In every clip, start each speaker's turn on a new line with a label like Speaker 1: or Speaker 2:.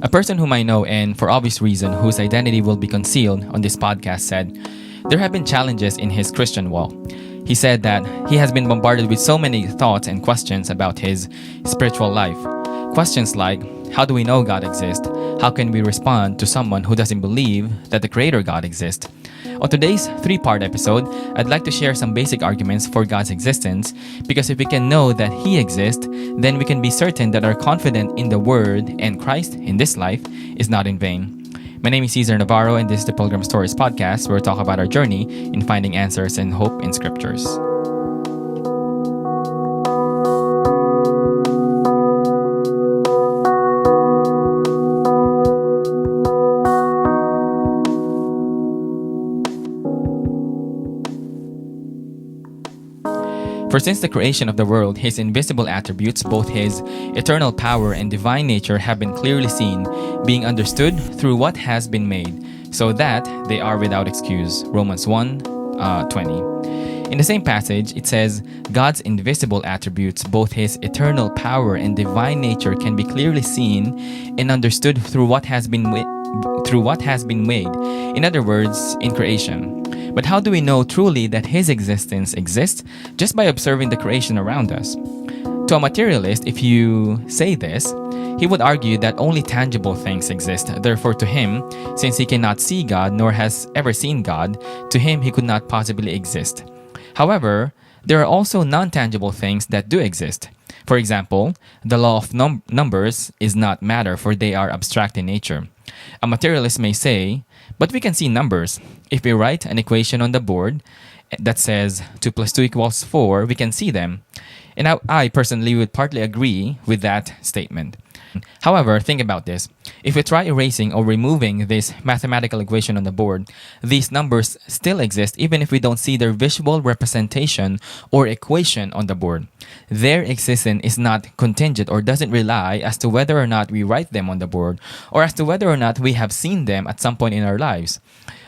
Speaker 1: A person whom I know, and for obvious reason, whose identity will be concealed on this podcast, said, there have been challenges in his Christian walk. He said that he has been bombarded with so many thoughts and questions about his spiritual life. Questions like, how do we know God exists? How can we respond to someone who doesn't believe that the Creator God exists? On today's 3-part episode, I'd like to share some basic arguments for God's existence, because if we can know that He exists, then we can be certain that our confidence in the Word and Christ in this life is not in vain. My name is Cesar Navarro, and this is the Pilgrim Stories podcast, where we talk about our journey in finding answers and hope in scriptures. For since the creation of the world, His invisible attributes, both His eternal power and divine nature, have been clearly seen, being understood through what has been made, so that they are without excuse. Romans 1:20. In the same passage, it says, God's invisible attributes, both His eternal power and divine nature, can be clearly seen and understood through what has been made. In other words, in creation. But how do we know truly that His existence exists? Just by observing the creation around us. To a materialist, if you say this, he would argue that only tangible things exist. Therefore, to him, since he cannot see God nor has ever seen God, to him he could not possibly exist. However, there are also non-tangible things that do exist. For example, the law of numbers is not matter, for they are abstract in nature. A materialist may say, but we can see numbers. If we write an equation on the board that says 2 plus 2 equals 4, we can see them. And I personally would partly agree with that statement. However, think about this. If we try erasing or removing this mathematical equation on the board, these numbers still exist even if we don't see their visual representation or equation on the board. Their existence is not contingent or doesn't rely as to whether or not we write them on the board or as to whether or not we have seen them at some point in our lives.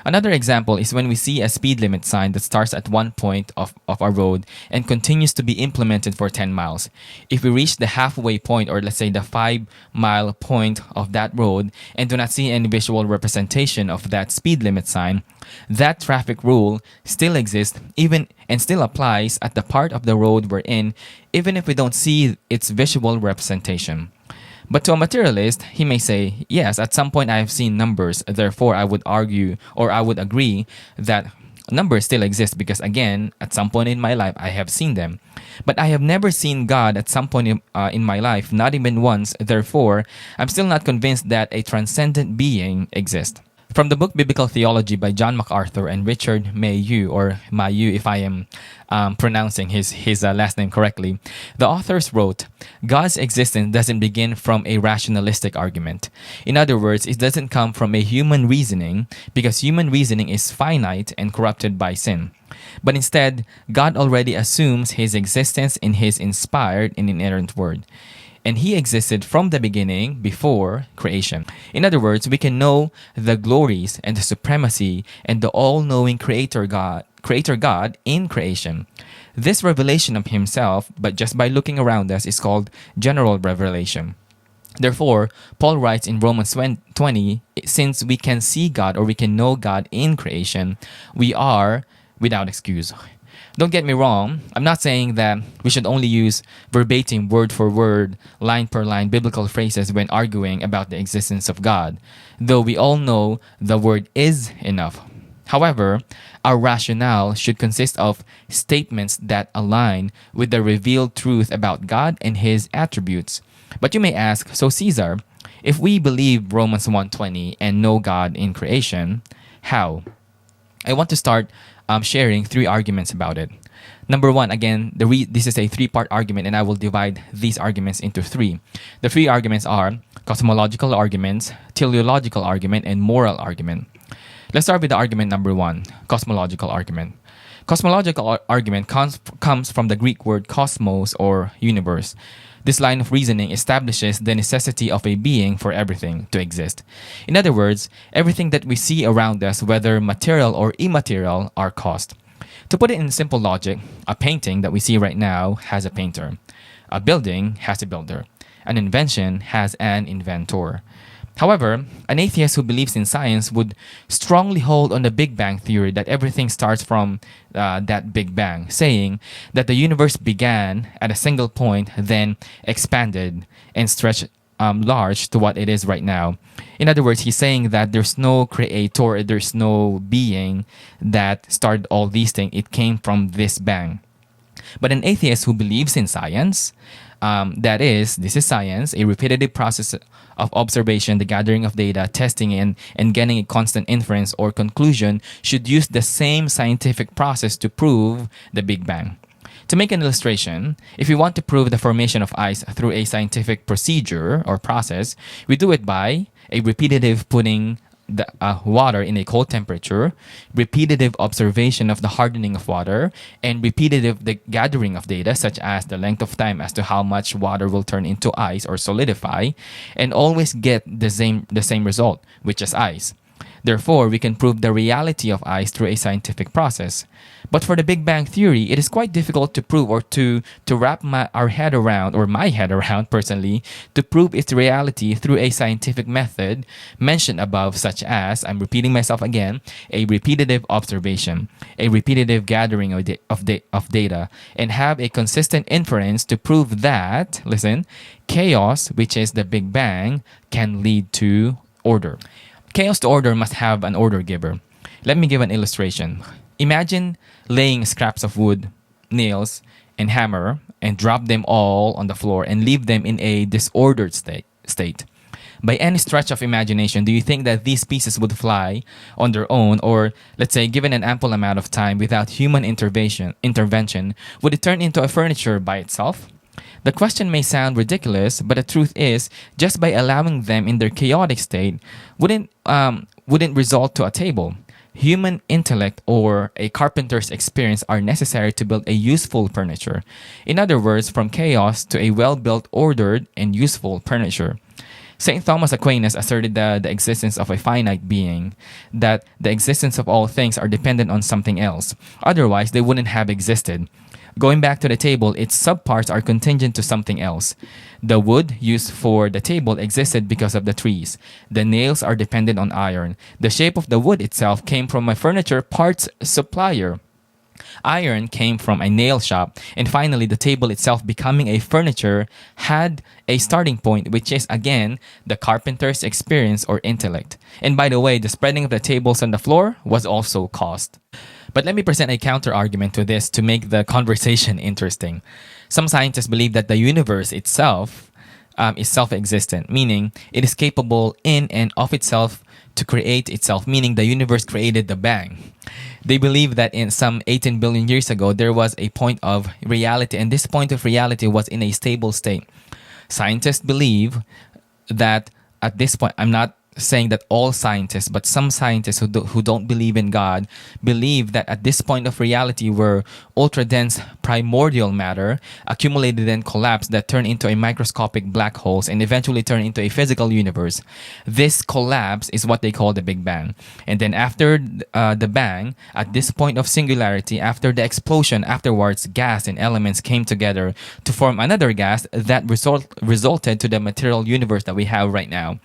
Speaker 1: Another example is when we see a speed limit sign that starts at one point of our road and continues to be implemented for 10 miles. If we reach the halfway point, or let's say the 5-mile point of that road, and do not see any visual representation of that speed limit sign, that traffic rule still exists even and still applies at the part of the road we're in, even if we don't see its visual representation. But to a materialist, he may say, yes, at some point I have seen numbers, therefore I would argue or I would agree that numbers still exist because, again, at some point in my life I have seen them. But I have never seen God at some point in my life, not even once, therefore I'm still not convinced that a transcendent being exists. From the book Biblical Theology by John MacArthur and Richard Mayu, or Mayu if I am pronouncing his last name correctly, the authors wrote, God's existence doesn't begin from a rationalistic argument. In other words, it doesn't come from a human reasoning, because human reasoning is finite and corrupted by sin. But instead, God already assumes His existence in His inspired and inerrant Word. And He existed from the beginning, before creation. In other words, we can know the glories and the supremacy and the all-knowing Creator God in creation. This revelation of Himself, but just by looking around us, is called general revelation. Therefore, Paul writes in Romans 20, since we can see God or we can know God in creation, we are without excuse. Don't get me wrong, I'm not saying that we should only use verbatim, word for word, line per line biblical phrases when arguing about the existence of God, though we all know the word is enough. However, our rationale should consist of statements that align with the revealed truth about God and His attributes. But you may ask, so Caesar, if we believe Romans 1:20 and know God in creation, how? I want to start sharing 3 arguments about it. Number 1, again, this is a 3-part argument, and I will divide these arguments into 3. The 3 arguments are cosmological arguments, teleological argument, and moral argument. Let's start with the argument number 1, cosmological argument. Cosmological argument comes from the Greek word cosmos, or universe. This line of reasoning establishes the necessity of a being for everything to exist. In other words, everything that we see around us, whether material or immaterial, are caused. To put it in simple logic, a painting that we see right now has a painter. A building has a builder. An invention has an inventor. However, an atheist who believes in science would strongly hold on the Big Bang theory that everything starts from that Big Bang, saying that the universe began at a single point, then expanded and stretched large to what it is right now. In other words, he's saying that there's no creator, there's no being that started all these things. It came from this bang. But an atheist who believes in science, that is, this is science, a repetitive process of observation, the gathering of data, testing, and getting a constant inference or conclusion, should use the same scientific process to prove the Big Bang. To make an illustration, if we want to prove the formation of ice through a scientific procedure or process, we do it by a repetitive putting the water in a cold temperature, repetitive observation of the hardening of water, and repetitive the gathering of data such as the length of time as to how much water will turn into ice or solidify, and always get the same result, which is ice. Therefore, we can prove the reality of ice through a scientific process. But for the Big Bang Theory, it is quite difficult to prove or to wrap our head around, or my head around personally, to prove its reality through a scientific method mentioned above, such as, I'm repeating myself again, a repetitive observation, a repetitive gathering of data, and have a consistent inference to prove that, listen, chaos, which is the Big Bang, can lead to order. Chaos to order must have an order giver. Let me give an illustration. Imagine laying scraps of wood, nails, and hammer and drop them all on the floor and leave them in a disordered state. By any stretch of imagination, do you think that these pieces would fly on their own, or let's say given an ample amount of time without human intervention, would it turn into a furniture by itself? The question may sound ridiculous, but the truth is, just by allowing them in their chaotic state, wouldn't result to a table. Human intellect or a carpenter's experience are necessary to build a useful furniture. In other words, from chaos to a well-built, ordered, and useful furniture. St. Thomas Aquinas asserted the existence of a finite being, that the existence of all things are dependent on something else. Otherwise, they wouldn't have existed. Going back to the table, its subparts are contingent to something else. The wood used for the table existed because of the trees. The nails are dependent on iron. The shape of the wood itself came from a furniture parts supplier. Iron came from a nail shop, and finally the table itself becoming a furniture had a starting point, which is again the carpenter's experience or intellect. And by the way, the spreading of the tables on the floor was also caused. But let me present a counter argument to this to make the conversation interesting. Some scientists believe that the universe itself is self-existent, meaning it is capable in and of itself to create itself, meaning the universe created the bang. They believe that in some 18 billion years ago, there was a point of reality, and this point of reality was in a stable state. Scientists believe that at this point, I'm not saying that all scientists, but some scientists who don't believe in God believe that at this point of reality where ultra-dense primordial matter accumulated and collapsed that turned into a microscopic black holes and eventually turned into a physical universe. This collapse is what they call the Big Bang. And then after the bang, at this point of singularity, after the explosion, afterwards gas and elements came together to form another gas that resulted to the material universe that we have right now.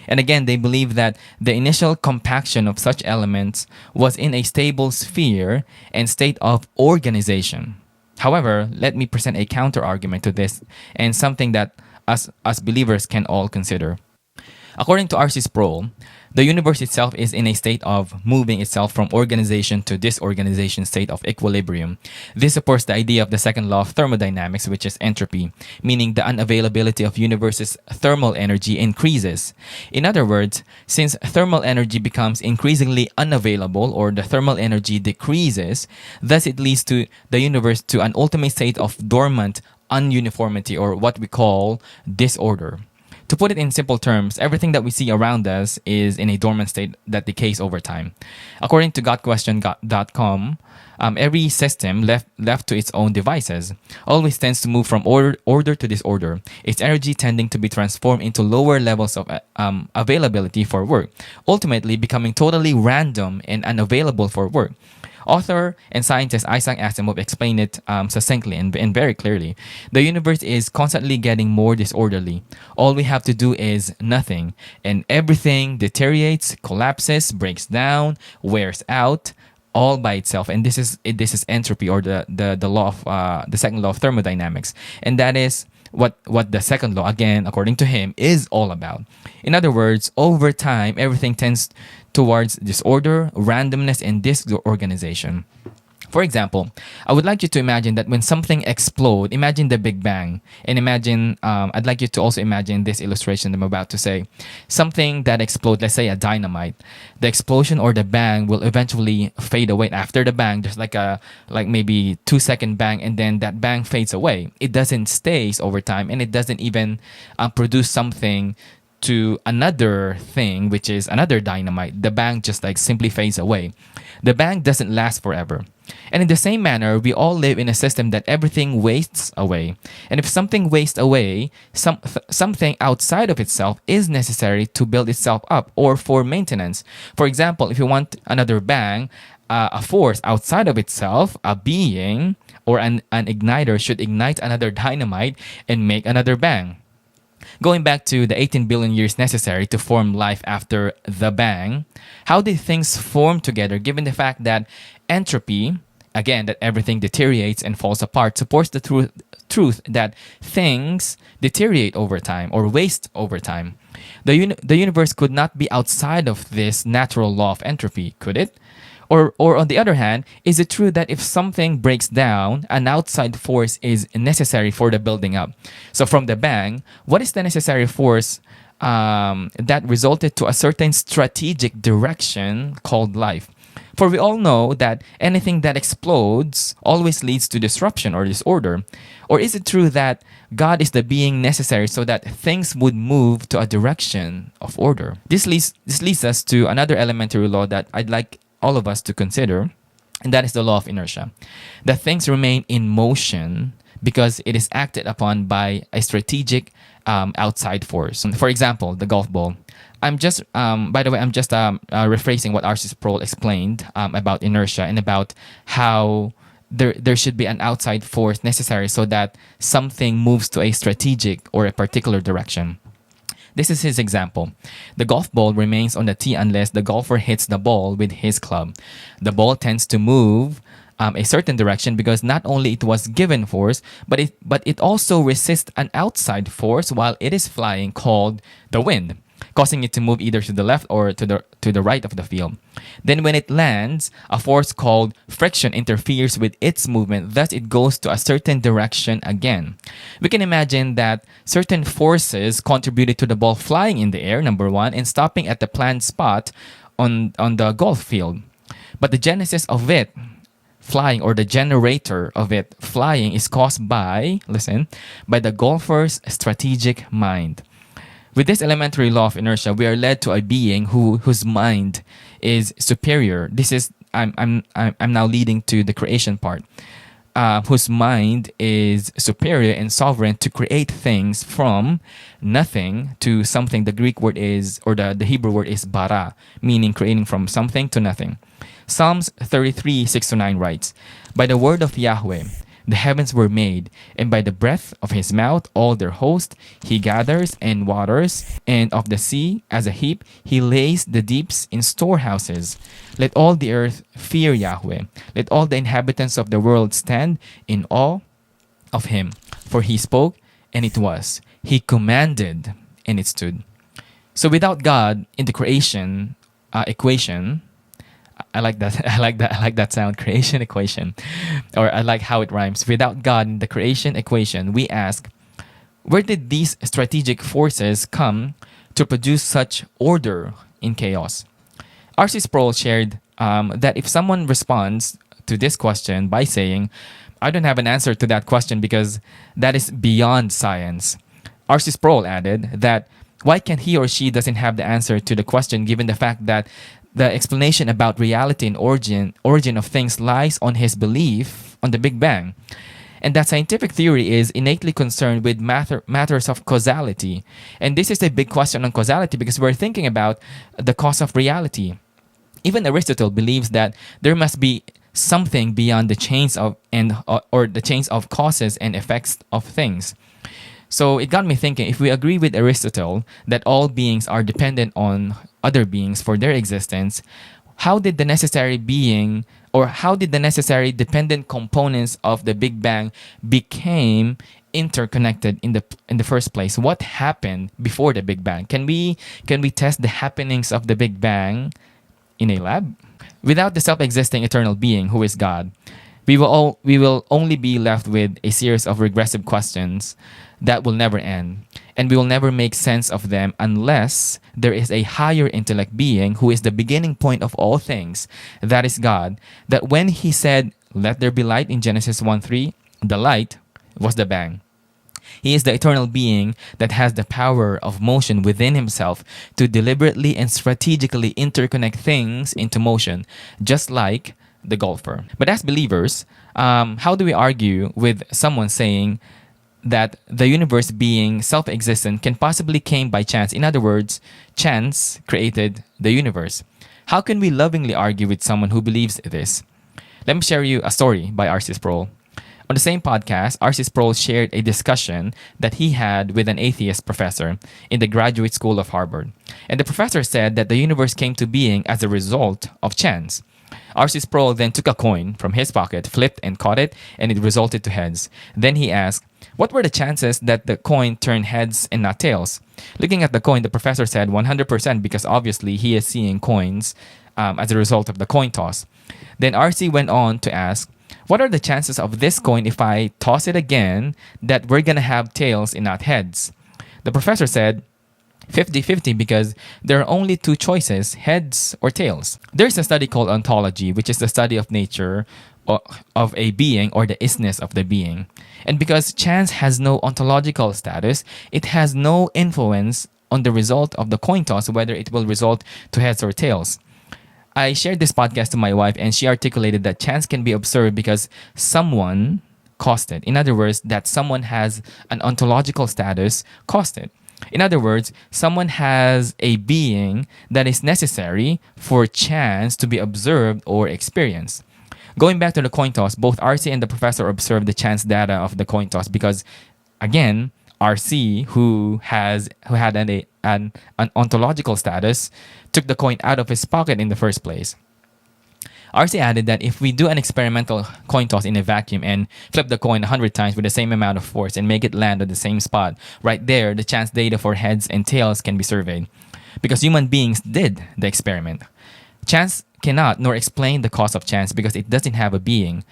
Speaker 1: And again, they believe that the initial compaction of such elements was in a stable sphere and state of organization. However, let me present a counter argument to this and something that us believers can all consider. According to R.C. Sproul, the universe itself is in a state of moving itself from organization to disorganization state of equilibrium. This supports the idea of the second law of thermodynamics, which is entropy, meaning the unavailability of universe's thermal energy increases. In other words, since thermal energy becomes increasingly unavailable or the thermal energy decreases, thus it leads to the universe to an ultimate state of dormant ununiformity or what we call disorder. To put it in simple terms, everything that we see around us is in a dormant state that decays over time. According to GotQuestion.com, every system left to its own devices always tends to move from order to disorder, its energy tending to be transformed into lower levels of availability for work, ultimately becoming totally random and unavailable for work. Author and scientist Isaac Asimov explained it succinctly and very clearly. The universe is constantly getting more disorderly. All we have to do is nothing, and everything deteriorates, collapses, breaks down, wears out, all by itself. And this is entropy, or the law of the second law of thermodynamics, and that is what the second law, again according to him, is all about. In other words, over time everything tends towards disorder, randomness, and disorganization. For example, I would like you to imagine that when something explodes, imagine the Big Bang. And imagine, I'd like you to also imagine this illustration I'm about to say. Something that explodes, let's say a dynamite. The explosion or the bang will eventually fade away. After the bang, there's like maybe 2-second bang, and then that bang fades away. It doesn't stays over time, and it doesn't even produce something to another thing, which is another dynamite. The bang just like simply fades away. The bang doesn't last forever. And in the same manner, we all live in a system that everything wastes away. And if something wastes away, something outside of itself is necessary to build itself up or for maintenance. For example, if you want another bang, a force outside of itself, a being or an igniter, should ignite another dynamite and make another bang. Going back to the 18 billion years necessary to form life after the bang, how did things form together given the fact that entropy, again, that everything deteriorates and falls apart, supports the truth that things deteriorate over time or waste over time? The universe could not be outside of this natural law of entropy, could it? Or on the other hand, is it true that if something breaks down, an outside force is necessary for the building up? So from the bang, what is the necessary force that resulted to a certain strategic direction called life? For we all know that anything that explodes always leads to disruption or disorder. Or is it true that God is the being necessary so that things would move to a direction of order? This leads us to another elementary law that I'd like all of us to consider, and that is the law of inertia. That things remain in motion because it is acted upon by a strategic outside force. For example, the golf ball. I'm just rephrasing what R.C. Sproul explained about inertia and about how there should be an outside force necessary so that something moves to a strategic or a particular direction. This is his example. The golf ball remains on the tee unless the golfer hits the ball with his club. The ball tends to move a certain direction because not only it was given force, but it also resists an outside force while it is flying called the wind, causing it to move either to the left or to the right of the field. Then when it lands, a force called friction interferes with its movement, thus it goes to a certain direction again. We can imagine that certain forces contributed to the ball flying in the air, number one, and stopping at the planned spot on the golf field. But the genesis of it flying, or the generator of it flying, is caused by the golfer's strategic mind. With this elementary law of inertia, we are led to a being whose mind is superior. I'm now leading to the creation part. Whose mind is superior and sovereign to create things from nothing to something. The Greek word is, or the Hebrew word is bara, meaning creating from something to nothing. Psalms 33:6-9 writes, "By the word of Yahweh the heavens were made, and by the breath of his mouth all their host he gathers and waters, and of the sea as a heap he lays the deeps in storehouses. Let all the earth fear Yahweh. Let all the inhabitants of the world stand in awe of him. For he spoke, and it was. He commanded, and it stood." So without God in the creation equation, I like that. I like that sound. Creation equation, or I like how it rhymes. Without God in the creation equation, we ask, where did these strategic forces come to produce such order in chaos? R.C. Sproul shared that if someone responds to this question by saying, "I don't have an answer to that question because that is beyond science," R.C. Sproul added that why can he or she doesn't have the answer to the question given the fact that the explanation about reality and origin of things lies on his belief on the Big Bang, and that scientific theory is innately concerned with matters of causality. And this is a big question on causality because we're thinking about the cause of reality. Even Aristotle believes that there must be something beyond the chains of or the chains of causes and effects of things. So it got me thinking, if we agree with Aristotle that all beings are dependent on other beings for their existence, how did the necessary being or how did the necessary dependent components of the Big Bang became interconnected in the first place? What happened before the Big Bang? Can we test the happenings of the Big Bang in a lab? Without the self-existing eternal being who is God, we will only be left with a series of regressive questions that will never end, and we will never make sense of them unless there is a higher intellect being who is the beginning point of all things, that is God, that when he said, "Let there be light" in Genesis 1:3, the light was the bang. He is the eternal being that has the power of motion within himself to deliberately and strategically interconnect things into motion, just like the golfer. But as believers, how do we argue with someone saying that the universe being self-existent can possibly came by chance? In other words, chance created the universe. How can we lovingly argue with someone who believes this? Let me share you a story by R.C. Sproul. On the same podcast, R.C. Sproul shared a discussion that he had with an atheist professor in the graduate school of Harvard. And the professor said that the universe came to being as a result of chance. R.C. Sproul then took a coin from his pocket, flipped and caught it, and it resulted to heads. Then he asked, what were the chances that the coin turned heads and not tails? Looking at the coin, the professor said 100% because obviously he is seeing coins as a result of the coin toss. Then R.C. went on to ask, what are the chances of this coin if I toss it again that we're going to have tails and not heads? The professor said 50-50 because there are only two choices, heads or tails. There's a study called ontology, which is the study of nature of a being or the isness of the being. And because chance has no ontological status, it has no influence on the result of the coin toss, whether it will result to heads or tails. I shared this podcast to my wife and she articulated that chance can be observed because someone caused it. In other words, that someone has an ontological status caused it. In other words, someone has a being that is necessary for chance to be observed or experienced. Going back to the coin toss, both RC and the professor observed the chance data of the coin toss because, again, RC, who had an ontological status, took the coin out of his pocket in the first place. RC added that if we do an experimental coin toss in a vacuum and flip the coin 100 times with the same amount of force and make it land on the same spot, right there, the chance data for heads and tails can be surveyed. Because human beings did the experiment. Chance cannot nor explain the cause of chance because it doesn't have a being.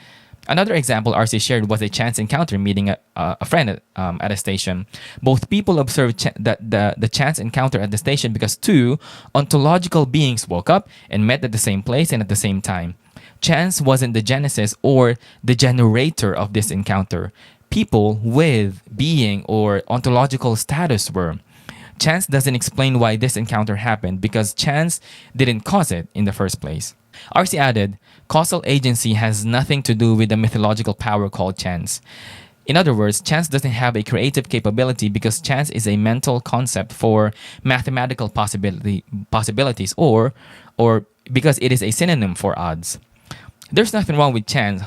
Speaker 1: Another example RC shared was a chance encounter meeting a friend at a station. Both people observed the chance encounter at the station because two ontological beings woke up and met at the same place and at the same time. Chance wasn't the genesis or the generator of this encounter. People with being or ontological status were. Chance doesn't explain why this encounter happened because chance didn't cause it in the first place. RC added, causal agency has nothing to do with the mythological power called chance. In other words, chance doesn't have a creative capability because chance is a mental concept for mathematical possibilities or because it is a synonym for odds. There's nothing wrong with chance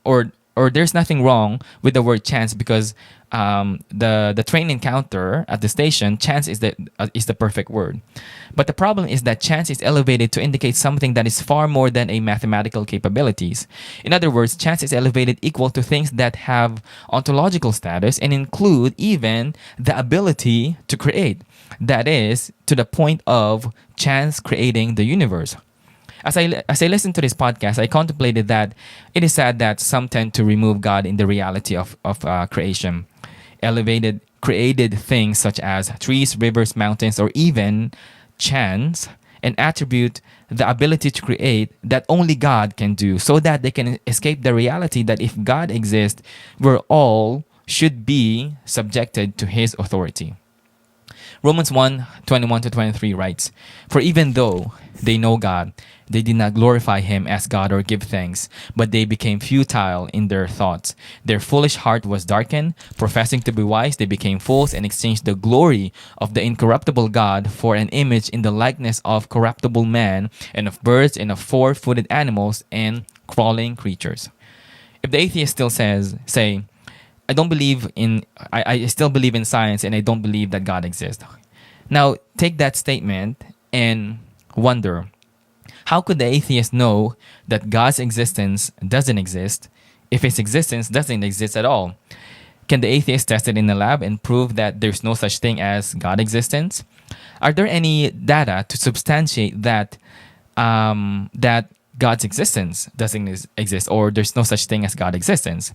Speaker 1: or there's nothing wrong with the word chance because the train encounter at the station, chance is the perfect word. But the problem is that chance is elevated to indicate something that is far more than a mathematical capabilities. In other words, chance is elevated equal to things that have ontological status and include even the ability to create. That is, to the point of chance creating the universe. As I listened to this podcast, I contemplated that it is sad that some tend to remove God in the reality of creation. Created things such as trees, rivers, mountains, or even chance, and attribute the ability to create that only God can do so that they can escape the reality that if God exists, we're all should be subjected to His authority. Romans 1:21-23 writes, for even though they know God, they did not glorify Him as God or give thanks, but they became futile in their thoughts. Their foolish heart was darkened. Professing to be wise, they became fools and exchanged the glory of the incorruptible God for an image in the likeness of corruptible man and of birds and of four-footed animals and crawling creatures. If the atheist still say, I don't believe in, I still believe in science and I don't believe that God exists. Now, take that statement and wonder, how could the atheist know that God's existence doesn't exist if his existence doesn't exist at all? Can the atheist test it in a lab and prove that there's no such thing as God existence? Are there any data to substantiate that that God's existence doesn't exist, or there's no such thing as God existence?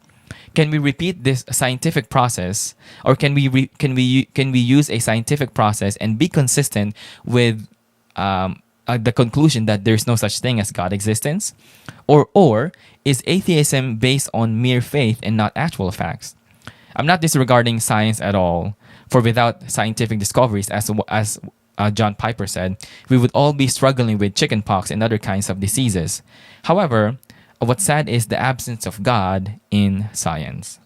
Speaker 1: Can we repeat this scientific process, or can we use a scientific process and be consistent with the conclusion that there's no such thing as God existence? Or is atheism based on mere faith and not actual facts? I'm not disregarding science at all, for without scientific discoveries, as John Piper said, we would all be struggling with chickenpox and other kinds of diseases. However, what's sad is the absence of God in science.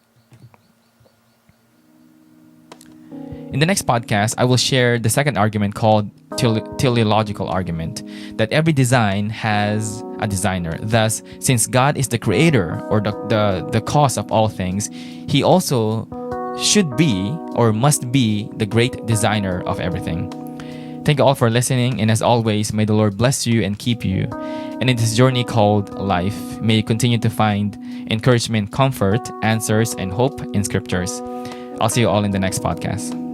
Speaker 1: In the next podcast, I will share the second argument called teleological argument, that every design has a designer. Thus, since God is the creator or the cause of all things, he also should be or must be the great designer of everything. Thank you all for listening, and as always, may the Lord bless you and keep you. And in this journey called life, may you continue to find encouragement, comfort, answers, and hope in scriptures. I'll see you all in the next podcast.